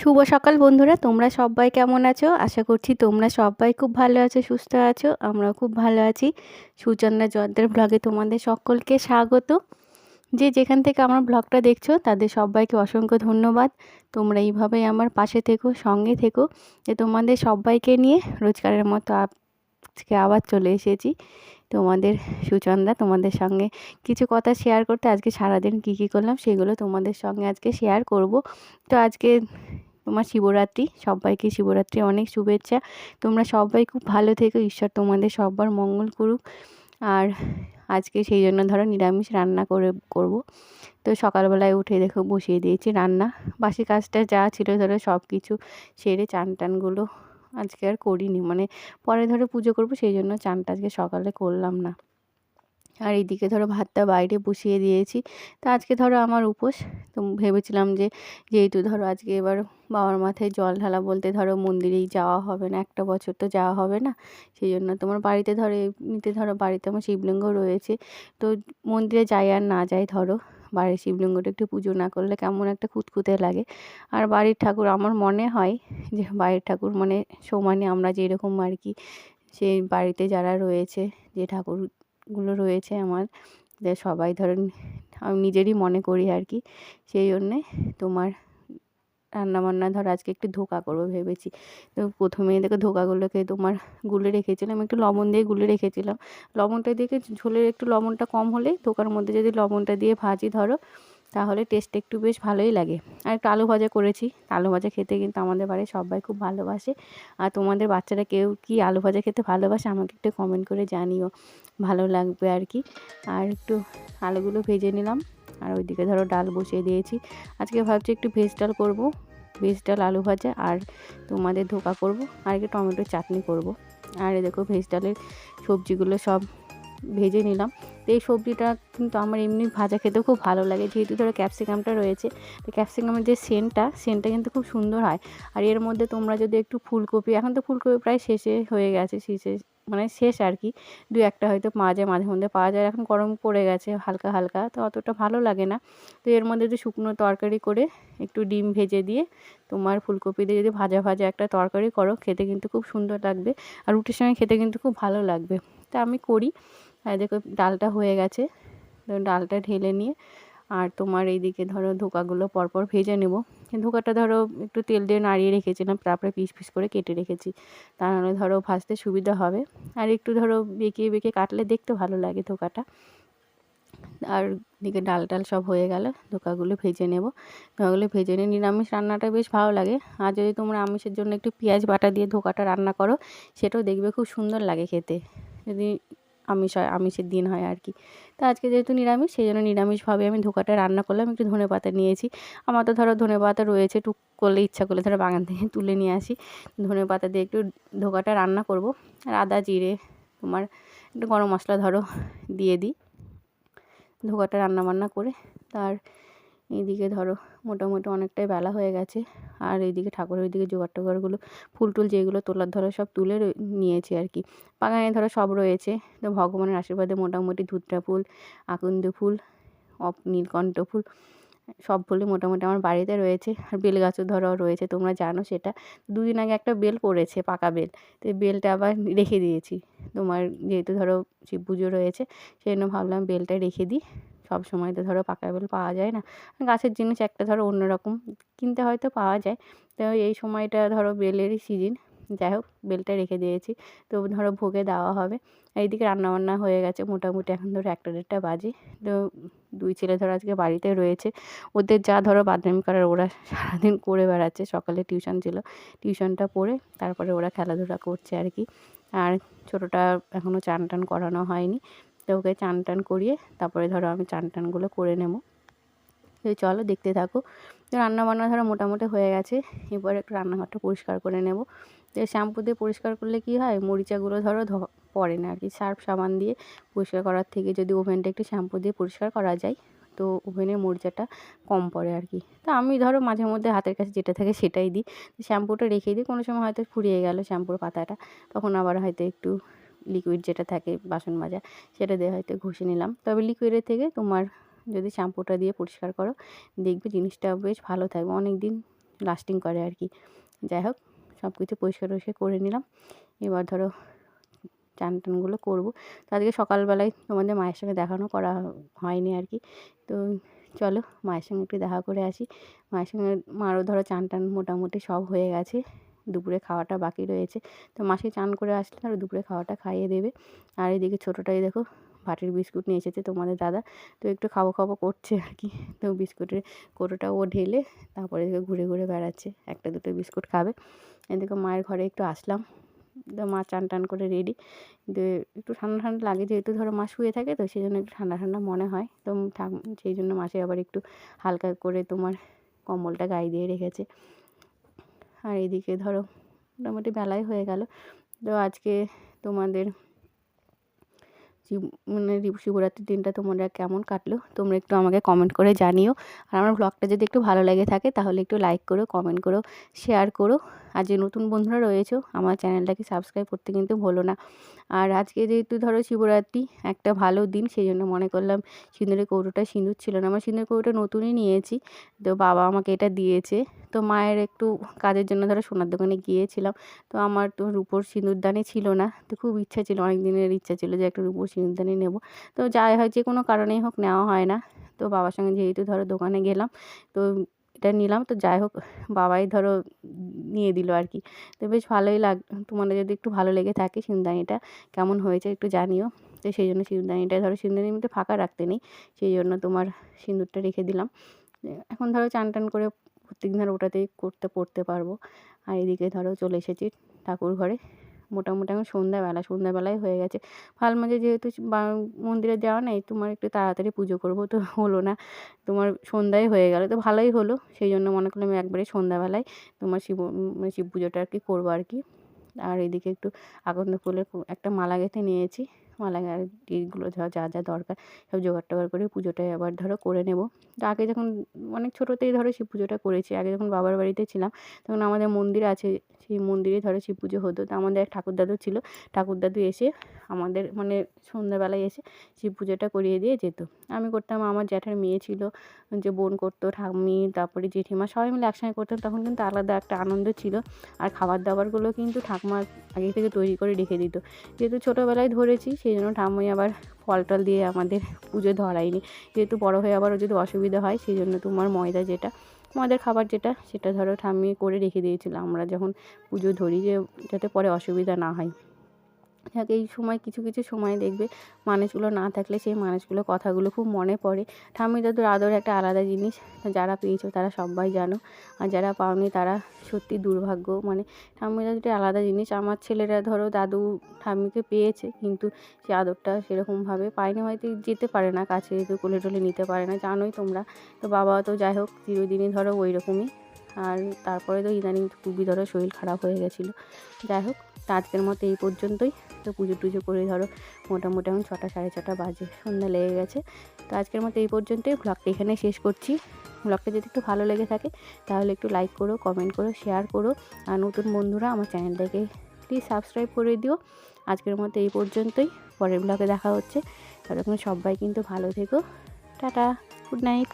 শুভ সকাল বন্ধুরা, তোমরা সবাই কেমন আছো? আশা করছি তোমরা সবাই খুব ভালো আছো, সুস্থ আছো। আমরাও খুব ভালো আছি। সুচন্দা জর্দার ব্লগে তোমাদের সকলকে স্বাগত। যে যেখান থেকে আমার ব্লগটা দেখছো তাদের সবাইকে অসংখ্য ধন্যবাদ। তোমরা এইভাবেই আমার পাশে থেকো, সঙ্গে থেকো। যে তোমাদের সবাইকে নিয়ে রোজকারের মতো আজকে আবার চলে এসেছি তোমাদের সুচন্দা, তোমাদের সঙ্গে কিছু কথা শেয়ার করতে। আজকে সারাদিন কী কী করলাম সেগুলো তোমাদের সঙ্গে আজকে শেয়ার করব। তো আজকে তোমার শিবরাত্রি, সবাইকে শিবরাত্রি অনেক শুভেচ্ছা। তোমরা সবাই খুব ভালো থেকো, ঈশ্বর তোমাদের সবার মঙ্গল করুক। আর আজকে সেই জন্য ধরো নিরামিষ রান্না করব। তো সকালবেলায় উঠে দেখো বসিয়ে দিয়েছি রান্না। বাসি কাজটা যা ছিল ধরো সব কিছু সেরে চান টানগুলো আজকে আর করিনি, মানে পরে ধরো পুজো করব, সেই জন্য চানটা আজকে সকালে করলাম না। আর এইদিকে ধরো ভাতটা বাইরে বসিয়ে দিয়েছি। তো আজকে ধরো আমার উপোস। তো ভেবেছিলাম যে যেহেতু ধরো আজকে এবার বাবার মাথায় জল ঢালা বলতে ধরো মন্দিরেই যাওয়া হবে না, একটা বছর তো যাওয়া হবে না। সেই জন্য তোমার বাড়িতে ধরো এমনিতে ধরো বাড়িতে আমার শিবলিঙ্গ রয়েছে। তো মন্দিরে যাই আর না যাই, ধরো বাড়ির শিবলিঙ্গটা একটু পুজো না করলে কেমন একটা খুঁতখুঁতে লাগে। আর বাড়ির ঠাকুর আমার মনে হয় যে বাড়ির ঠাকুর মানে সমানে আমরা যেরকম আর কি, সেই বাড়িতে যারা রয়েছে, যে ঠাকুরগুলো রয়েছে আমার, যে সবাই ধরেন আমি নিজেরই মনে করি আর কি। সেই জন্যে তোমার রান্নাবান্না ধরো আজকে একটু ধোঁকা করবো ভেবেছি। তো প্রথমেই দেখো ধোঁকাগুলোকে তোমার গুলে রেখেছিলাম, একটু লবণ দিয়ে গুলে রেখেছিলাম। লবণটা দিয়ে ঝোলের একটু লবণটা কম হলে ধোঁকার মধ্যে যদি লবণটা দিয়ে ভাজি ধরো, তাহলে টেস্ট একটু বেশ ভালোই লাগে। আর একটু আলু ভাজা করেছি। আলু ভাজা খেতে কিন্তু আমাদের বাড়ির সবাই খুব ভালোবাসে। আর তোমাদের বাচ্চারা কেউ কি আলু ভাজা খেতে ভালোবাসে আমাকে একটু কমেন্ট করে জানিও, ভালো লাগবে আর কি। আর একটু আলুগুলো ভেজে নিলাম। আর ওইদিকে ধরো ডাল বসিয়ে দিয়েছি। আজকে ভাবছি একটু ভেজ ডাল করবো, ভেজ ডাল আলু ভাজা, আর তোমাদের ধোঁকা করব, আর একটু টমেটোর চাটনি করব। আর এই দেখো ভেজ ডালের সবজিগুলো সব ভেজে নিলাম। তো এই সবজিটা কিন্তু আমার এমনি ভাজা খেতেও খুব ভালো লাগে, যেহেতু ধরো ক্যাপসিকামটা রয়েছে। তো ক্যাপসিকামের যে সেন্টটা কিন্তু খুব সুন্দর হয়। আর এর মধ্যে তোমরা যদি একটু ফুলকপি, এখন তো ফুলকপি প্রায় শেষে হয়ে গেছে, মানে শেষ আর কি, দু একটা হয়তো পাওয়া যায়, মাঝে মধ্যে পাওয়া যায়। এখন গরম পড়ে গেছে হালকা হালকা, তো অতটা ভালো লাগে না। তো এর মধ্যে যদি শুকনো তরকারি করে একটু ডিম ভেজে দিয়ে তোমার ফুলকপি দিয়ে যদি ভাজা ভাজা একটা তরকারি করো, খেতে কিন্তু খুব সুন্দর লাগবে। আর রুটির সঙ্গে খেতে কিন্তু খুব ভালো লাগবে। তা আমি করি। আর দেখো ডালটা হয়ে গেছে। তো ডালটা ঢেলে নিয়ে আর তোমার এইদিকে ধরো ধোকাগুলো পরপর ভেজে নেব। ধোকাটা ধরো একটু তেল দিয়ে নাড়িয়ে রেখেছিলাম, তারপরে পিস পিস করে কেটে রেখেছি, তা নাহলে ধরো ভাজতে সুবিধা হবে। আর একটু ধরো বেঁকিয়ে বেঁকিয়ে কাটলে দেখতে ভালো লাগে ধোকাটা। আর এদিকে ডাল টাল সব হয়ে গেল, ধোকাগুলো ভেজে নেব। ধোকাগুলো ভেজে নিয়ে নিরামিষ রান্নাটা বেশ ভালো লাগে। আর যদি তোমরা আমিষের জন্য একটু পেঁয়াজ বাটা দিয়ে ধোকাটা রান্না করো, সেটাও দেখবে খুব সুন্দর লাগে খেতে, যদি আমিষের দিন হয় আর কি। তো আজকে যেহেতু নিরামিষ, সেই জন্য নিরামিষভাবে আমি ধোকাটা রান্না করলাম। একটু ধনেপাতা নিয়েছি। আমার তো ধরো ধনেপাতা রয়েছে, টুক করলে ইচ্ছা করলে ধরো বাগান থেকে তুলে নিয়ে আসি। ধনেপাতা দিয়ে একটু ধোকাটা রান্না করব। আর আদা জিরে তোমার একটু গরম মশলা ধরো দিয়ে দিই ধোকাটা রান্নাবান্না করে। তার এইদিকে ধরো মোটামুটি অনেকটাই বেলা হয়ে গেছে। আর এইদিকে ঠাকুরের ওইদিকে জোগাড় টোগাড়গুলো ফুল টুল যেগুলো তোলার ধরো সব তুলে নিয়েছি আর কি। বাগানে ধরো সব রয়েছে। তো ভগবানের আশীর্বাদে মোটামুটি ধুতরা ফুল, আকন্দ ফুল, নীলকণ্ঠ ফুল, সব ফুলই মোটামুটি আমার বাড়িতে রয়েছে। আর বেল গাছও ধরো রয়েছে, তোমরা জানো সেটা। দুদিন আগে একটা বেল পড়েছে, পাকা বেল। তো এই বেলটা আবার রেখে দিয়েছি। তোমার যেহেতু ধরো শিব পুজো রয়েছে, সেই জন্য ভাবলাম বেলটা রেখে দিই। সব সময় তো ধরো পাকা বেল পাওয়া যায় না। গাছের জিনিস একটা ধরো অন্যরকম, কিনতে হয়তো পাওয়া যায়। তো এই সময়টা ধরো বেলেরই সিজন। যাই হোক, বেলটা রেখে দিয়েছি। তো ধরো ভোগে দেওয়া হবে। আর এইদিকে রান্নাবান্না হয়ে গেছে মোটামুটি, এখন ধরো 1-1.5টা বাজে। তো দুই ছেলে ধরো আজকে বাড়িতে রয়েছে। ওদের যা ধরো বাদরামি করার ওরা সারাদিন করে বেড়াচ্ছে। সকালে টিউশন ছিল, টিউশনটা পড়ে তারপরে ওরা খেলাধুলা করছে আর কি। আর ছোটোটা এখনও চান টান করানো হয়নি। তো ওকে চান টান করিয়ে তারপরে ধরো আমি চান টানগুলো করে নেব। তো চলো দেখতে থাকো। তো রান্নাবান্না ধরো মোটামুটি হয়ে গেছে। এবার একটু রান্নাঘরটা পরিষ্কার করে নেব। তো শ্যাম্পু দিয়ে পরিষ্কার করলে কী হয়, মরিচাগুলো ধরো পড়ে না আর কি। সার্ফ সাবান দিয়ে পরিষ্কার করার থেকে যদি ওভেনটা একটু শ্যাম্পু দিয়ে পরিষ্কার করা যায়, তো ওভেনের মরিচাটা কম পড়ে আর কি। তো আমি ধরো মাঝে মধ্যে হাতের কাছে যেটা থাকে সেটাই দিই। শ্যাম্পুটা রেখে দিই, কোনো সময় হয়তো ফুরিয়ে গেল শ্যাম্পুর পাতাটা, তখন আবার হয়তো একটু লিকুইড যেটা থাকে বাসন মাজা, সেটা দিয়ে হয়তো ঘষে নিলাম। তবে লিকুইডের থেকে তোমার যদি শ্যাম্পুটা দিয়ে পরিষ্কার করো, দেখবে জিনিসটা বেশ ভালো থাকবে, অনেক দিন লাস্টিং করে আর কি। যাই হোক, সব কিছু পরিষ্কার করে নিলাম। এবার ধরো চান টানগুলো করবো। তো আজকে সকালবেলায় তোমাদের মায়ের সঙ্গে দেখানো করা হয়নি আর কি। তো চলো মায়ের সঙ্গে একটু দেখা করে আসি। মায়ের সঙ্গে মারও ধরো চান টান মোটামুটি সব হয়ে গেছে, দুপুরে খাওয়াটা বাকি রয়েছে। তো মাসি চান করে আসলে আর দুপুরে খাওয়াটা খাইয়ে দেবে। আর এদিকে ছোটোটাই দেখো ভাতের বিস্কুট নিয়ে এসেছে তোমাদের দাদা, তো একটু খাবো খাবো করছে আর কি। তো বিস্কুটের কৌটোটা ও ঢেলে তারপরে এদিকে ঘুরে ঘুরে বেড়াচ্ছে, একটা দুটো বিস্কুট খাবে। এদিকে মায়ের ঘরে একটু আসলাম, তো মা চান টান করে রেডি। কিন্তু একটু ঠান্ডা ঠান্ডা লাগে, যেহেতু ধরো মা শুয়ে থাকে, তো সেই জন্য একটু ঠান্ডা ঠান্ডা মনে হয়। তো সেই জন্য মাসি আবার একটু হালকা করে তোমার কম্বলটা গায়ে দিয়ে রেখেছে। আর এদিকে ধরো মোটামুটি বেলাই হয়ে গেল। তো আজকে তোমাদের মানে শিবরাত্রির দিনটা তোমরা কেমন কাটলো তোমরা একটু আমাকে কমেন্ট করে জানিও। আর আমার ব্লগটা যদি একটু ভালো লেগে থাকে তাহলে একটু লাইক করো, কমেন্ট করো, শেয়ার করো। আর যে নতুন বন্ধুরা রয়েছো আমার চ্যানেলটাকে সাবস্ক্রাইব করতে কিন্তু ভুলো না। আর আজকে যেহেতু ধরো শিবরাত্রি একটা ভালো দিন, সেই জন্য মনে করলাম সিঁদুরের কৌটোটা সিঁদুর ছিল না, আমার সিঁদুরের কৌটোটা নতুনই নিয়েছি, তো বাবা আমাকে এটা দিয়েছে। তো মায়ের একটু কাজের জন্য ধরো সোনার দোকানে গিয়েছিলাম, তো আমার তো রূপোর সিঁদুরদানি ছিল না। তো খুব ইচ্ছা ছিল, অনেক দিনের ইচ্ছা ছিল যে একটা রূপোর সিঁদুরদানি নেব। তো যাই হয়, যে কোনো কারণেই হোক নেওয়া হয় না। তো বাবার সঙ্গে যেহেতু ধরো দোকানে গেলাম, তো এটা নিলাম। তো যাই হোক, বাবাই ধরো নিয়ে দিল আর কি। তো বেশ ভালোই তোমাদের যদি একটু ভালো লেগে থাকে সিঁদুরদানিটা কেমন হয়েছে একটু জানিও। তো সেই জন্য সিঁদুরদানিটা ধরো সিঁদুরদানির মধ্যে ফাঁকা রাখতে নেই, সেই জন্য তোমার সিঁদুরটা রেখে দিলাম। এখন ধরো চান টান করে প্রত্যেকদিন ধরো ওটাতেই পড়তে পারবো। আর এদিকে ধরো চলে এসেছি ঠাকুর ঘরে। মোটামুটি এখন সন্ধ্যাবেলায় হয়ে গেছে। ফাল মাঝে যেহেতু মন্দিরে যাওয়া নেই, তোমার একটু তাড়াতাড়ি পুজো করবো, তো হলো না, তোমার সন্ধ্যায় হয়ে গেল। তো ভালোই হলো, সেই জন্য মনে করলাম একবারে সন্ধ্যাবেলায় তোমার শিব পুজোটা আর কি করবো আর কি। আর এদিকে একটু আকন্দ ফুলের একটা মালা গেঁথে নিয়েছি। মালা এইগুলো যা যা দরকার সব জোগাড় টোগাড় করে পুজোটাই আবার ধরো করে নেব। তো আগে যখন অনেক ছোটোতেই ধরো শিব পুজোটা করেছি, আগে যখন বাবার বাড়িতে ছিলাম তখন আমাদের মন্দির আছে, সেই মন্দিরে ধরো শিব পুজো হতো। তো আমাদের এক ঠাকুরদাদু ছিল, ঠাকুরদাদু এসে আমাদের মানে সন্ধ্যাবেলায় এসে শিব পুজোটা করিয়ে দিয়ে যেত। আমি করতাম, আমার জ্যাঠার মেয়ে ছিল, যে বোন করতো, ঠাম্মি, তারপরে জেঠিমা, সবাই মিলে একসঙ্গে করতাম, তখন কিন্তু আলাদা একটা আনন্দ ছিল। আর খাবার দাবারগুলো কিন্তু ঠাকুমা আগে থেকে তৈরি করে রেখে দিত। যেহেতু ছোটোবেলায় ধরেছি সেই জন্য ঠাম্মি আবার ফল টল দিয়ে আমাদের পুজো ধরায়নি। যেহেতু বড়ো হয়ে আবারও যদি অসুবিধা হয়, সেই জন্য তোমার ময়দার খাবার যেটা, সেটা ধরো ঠাম্মি করে রেখে দিয়েছিল আমরা যখন পুজো ধরি, যাতে পরে অসুবিধা না হয়। যাক, এই সময় কিছু কিছু সময় দেখবে মানুষগুলো না থাকলে সেই মানুষগুলোর কথাগুলো খুব মনে পড়ে। ঠাম্মি দাদুর আদর একটা আলাদা জিনিস, যারা পেয়েছো তারা সবাই জানো, আর যারা পাওনি তারা সত্যি দুর্ভাগ্য। মানে ঠাম্মি দাদুটা আলাদা জিনিস। আমার ছেলেরা ধরো দাদু ঠাম্মিকে পেয়েছে, কিন্তু সে আদরটা সেরকমভাবে পায়নি, হয়তো যেতে পারে না কাছে, তো কোলে টোলে নিতে পারে না, জানোই তোমরা। তো বাবা তো যাই হোক চিরদিনই ধরো ওই রকমই। আর তারপরে তো ইদানিং খুবই ধরো শরীর খারাপ হয়ে গেছিলো। যাই হোক, তো আজকের মতো এই পর্যন্তই। তো পুজো টুজো করে ধরো মোটামুটি এখন 6টা সাড়ে 6টা বাজে, সন্ধ্যা লেগে গেছে। তো আজকের মতো এই পর্যন্তই, ব্লগটা এখানে শেষ করছি। ব্লগটা যদি একটু ভালো লেগে থাকে তাহলে একটু লাইক করো, কমেন্ট করো, শেয়ার করো। আর নতুন বন্ধুরা আমার চ্যানেলটাকে প্লিজ সাবস্ক্রাইব করে দিও। আজকের মতো এই পর্যন্তই, পরের ব্লগে দেখা হচ্ছে। ততক্ষণ সবাই কিন্তু ভালো থেকো। Tata, good night.